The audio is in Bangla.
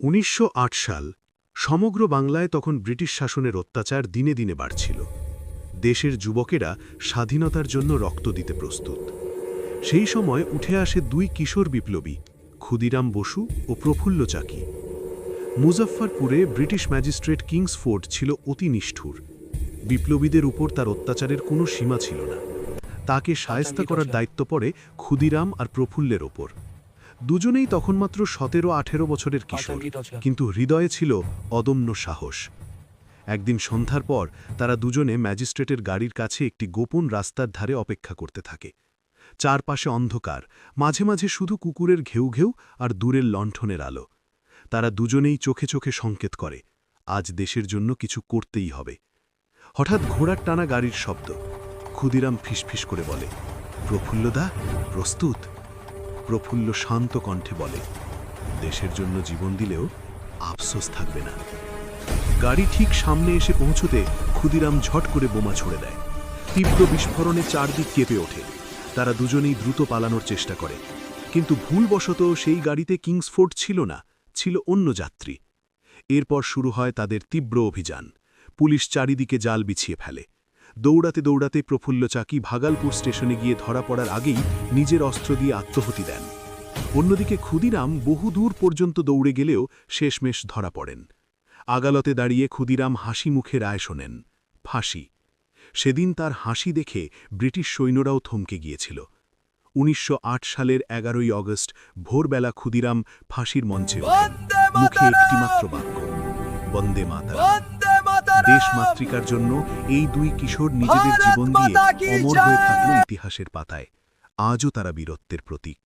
১৯০৮ সাল সমগ্র বাংলায় তখন ব্রিটিশ শাসনের অত্যাচার দিনে দিনে বাড়ছিল। দেশের যুবকেরা স্বাধীনতার জন্য রক্ত দিতে প্রস্তুত। সেই সময় উঠে আসে দুই কিশোর বিপ্লবী, ক্ষুদিরাম বসু ও প্রফুল্ল চাকি। মুজফ্ফরপুরে ব্রিটিশ ম্যাজিস্ট্রেট কিংসফোর্ড ছিল অতি নিষ্ঠুর। বিপ্লবীদের উপর তার অত্যাচারের কোনো সীমা ছিল না। তাকে শায়েস্তা করার দায়িত্ব পড়ে ক্ষুদিরাম আর প্রফুল্লের ওপর। দুজনেই তখন মাত্র ১৭-১৮ বছরের কিশোর, কিন্তু হৃদয়ে ছিল অদম্য সাহস। একদিন সন্ধ্যার পর তারা দুজনে ম্যাজিস্ট্রেটের গাড়ির কাছে একটি গোপন রাস্তার ধারে অপেক্ষা করতে থাকে। চারপাশে অন্ধকার, মাঝে মাঝে শুধু কুকুরের ঘেউ ঘেউ আর দূরের লণ্ঠনের আলো। তারা দুজনেই চোখে চোখে সংকেত করে, আজ দেশের জন্য কিছু করতেই হবে। হঠাৎ ঘোড়ার টানা গাড়ির শব্দ। ক্ষুদিরাম ফিসফিস করে বলে, প্রফুল্লদা, প্রস্তুত? প্রফুল্ল শান্ত কণ্ঠে বলে, দেশের জন্য জীবন দিলেও আফসোস থাকবে না। গাড়ি ঠিক সামনে এসে পৌঁছতে ক্ষুদিরাম ঝট করে বোমা ছুড়ে দেয়। তীব্র বিস্ফোরণে চারদিক কেঁপে ওঠে। তারা দুজনেই দ্রুত পালানোর চেষ্টা করে, কিন্তু ভুলবশত সেই গাড়িতে কিংসফোর্ড ছিল না, ছিল অন্য যাত্রী। এরপর শুরু হয় তাদের তীব্র অভিযান। পুলিশ চারিদিকে জাল বিছিয়ে ফেলে। দৌড়াতে দৌড়াতে প্রফুল্ল চাকি ভাগালপুর স্টেশনে গিয়ে ধরা পড়ার আগেই নিজের অস্ত্র দিয়ে আত্মহতি দেন। অন্যদিকে ক্ষুদিরাম বহুদূর পর্যন্ত দৌড়ে গেলেও শেষমেশ ধরা পড়েন। আদালতে দাঁড়িয়ে ক্ষুদিরাম হাসি মুখে রায় শোনেন, ফাঁসি। সেদিন তার হাসি দেখে ব্রিটিশ সৈন্যরাও থমকে গিয়েছিল। ১৯০৮ সালের ১১ই অগস্ট ভোরবেলা ক্ষুদিরাম ফাঁসির মঞ্চে ওঠেন। মুখে একটিমাত্র বাক্য, বন্দে মাতরম। দেশমাতৃকার জন্য এই দুই কিশোর নিজেদের জীবন দিয়ে অমর হয়ে থাকল ইতিহাসের পাতায়। আজও তারা বীরত্বের প্রতীক।